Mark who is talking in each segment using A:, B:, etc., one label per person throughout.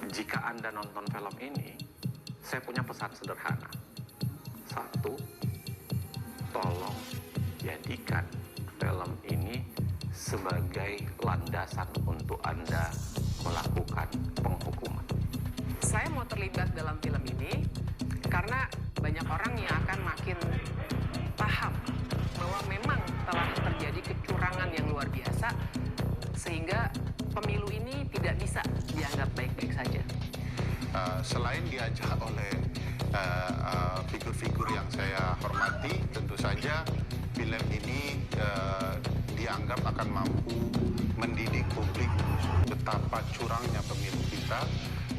A: Jika Anda nonton film ini, saya punya pesan sederhana. Satu, tolong jadikan film ini sebagai landasan untuk Anda melakukan penghukuman.
B: Saya mau terlibat dalam film ini karena banyak orang yang akan makin paham bahwa memang telah terjadi kecurangan yang luar biasa sehingga pemilu ini tidak bisa dianggap baik-baik saja.
C: Selain diajak oleh figur-figur yang saya hormati, tentu saja film ini dianggap akan mampu mendidik publik betapa curangnya pemilu kita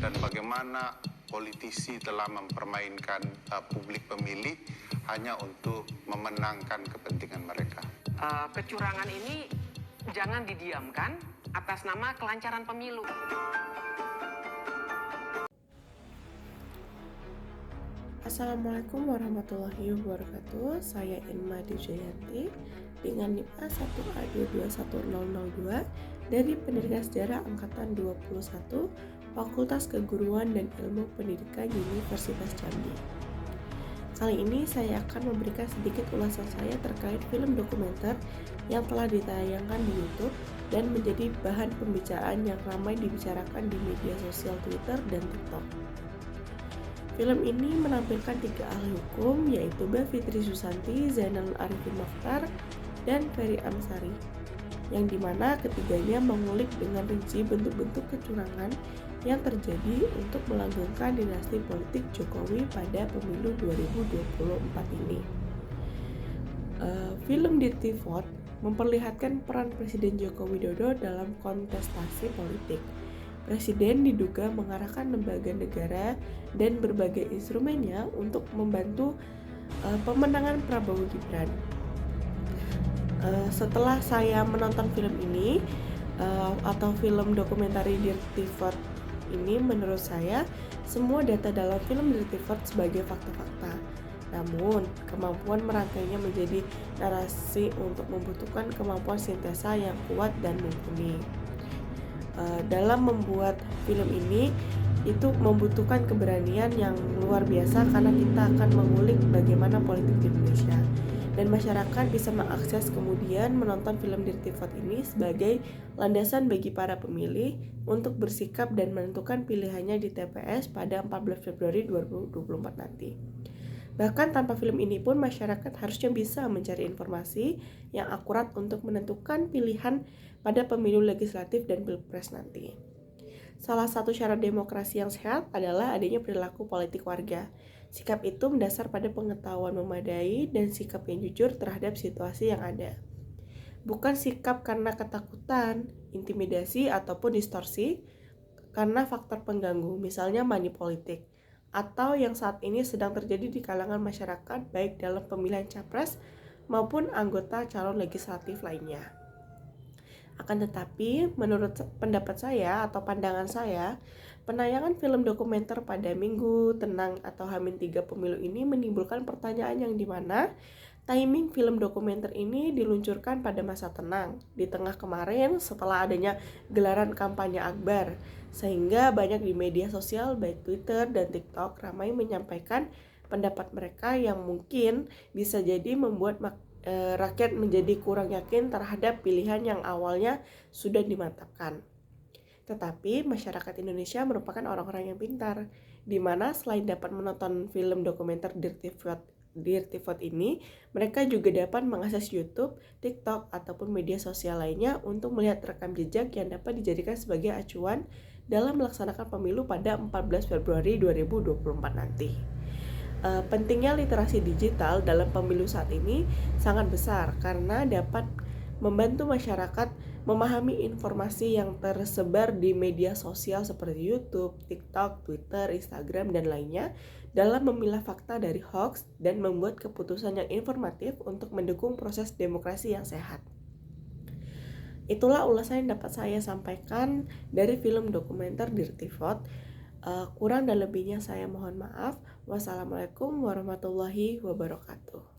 C: dan bagaimana politisi telah mempermainkan publik pemilih hanya untuk memenangkan kepentingan mereka.
B: Kecurangan ini jangan didiamkan atas nama kelancaran pemilu.
D: Assalamualaikum warahmatullahi wabarakatuh. Saya Inma Dijayanti dengan NIM A1A2210002 dari Pendidikan Sejarah Angkatan 21 Fakultas Keguruan dan Ilmu Pendidikan Universitas Jambi. Kali ini saya akan memberikan sedikit ulasan saya terkait film dokumenter yang telah ditayangkan di YouTube dan menjadi bahan pembicaraan yang ramai dibicarakan di media sosial Twitter dan TikTok. Film ini menampilkan 3 ahli hukum, yaitu Mbak Fitri Susanti, Zainal Arifin Mokhtar, dan Ferry Amsari, yang dimana ketiganya mengulik dengan rinci bentuk-bentuk kecurangan yang terjadi untuk melanggengkan dinasti politik Jokowi pada pemilu 2024 ini. Film Dirty Vote memperlihatkan peran Presiden Joko Widodo dalam kontestasi politik. Presiden diduga mengarahkan lembaga negara dan berbagai instrumennya untuk membantu pemenangan Prabowo Gibran. Setelah saya menonton film ini atau film dokumenter Dirty Vote ini, menurut saya semua data dalam film Dirty Vote sebagai fakta-fakta. Namun, kemampuan merangkainya menjadi narasi untuk membutuhkan kemampuan sintesa yang kuat dan mumpuni. Dalam membuat film ini itu membutuhkan keberanian yang luar biasa karena kita akan mengulik bagaimana politik di Indonesia dan masyarakat bisa mengakses kemudian menonton film Dirty Vote ini sebagai landasan bagi para pemilih untuk bersikap dan menentukan pilihannya di TPS pada 14 Februari 2024 nanti. Bahkan tanpa film ini pun masyarakat harusnya bisa mencari informasi yang akurat untuk menentukan pilihan pada pemilu legislatif dan pilpres nanti. Salah satu syarat demokrasi yang sehat adalah adanya perilaku politik warga. Sikap itu mendasar pada pengetahuan memadai dan sikap yang jujur terhadap situasi yang ada. Bukan sikap karena ketakutan, intimidasi, ataupun distorsi karena faktor pengganggu, misalnya money politik, atau yang saat ini sedang terjadi di kalangan masyarakat baik dalam pemilihan capres maupun anggota calon legislatif lainnya. Akan tetapi, menurut pendapat saya atau pandangan saya, penayangan film dokumenter pada Minggu Tenang atau H-3 pemilu ini menimbulkan pertanyaan yang dimana timing film dokumenter ini diluncurkan pada masa tenang, di tengah kemarin setelah adanya gelaran kampanye akbar, sehingga banyak di media sosial baik Twitter dan TikTok ramai menyampaikan pendapat mereka yang mungkin bisa jadi membuat rakyat menjadi kurang yakin terhadap pilihan yang awalnya sudah dimantapkan. Tetapi masyarakat Indonesia merupakan orang-orang yang pintar, di mana selain dapat menonton film dokumenter Dirty Vote ini, mereka juga dapat mengakses YouTube, TikTok, ataupun media sosial lainnya untuk melihat rekam jejak yang dapat dijadikan sebagai acuan dalam melaksanakan pemilu pada 14 Februari 2024 nanti. Pentingnya literasi digital dalam pemilu saat ini sangat besar karena dapat membantu masyarakat memahami informasi yang tersebar di media sosial seperti YouTube, TikTok, Twitter, Instagram, dan lainnya dalam memilah fakta dari hoax dan membuat keputusan yang informatif untuk mendukung proses demokrasi yang sehat. Itulah ulasan yang dapat saya sampaikan dari film dokumenter Dirty Vote. Kurang dan lebihnya saya mohon maaf. Wassalamualaikum warahmatullahi wabarakatuh.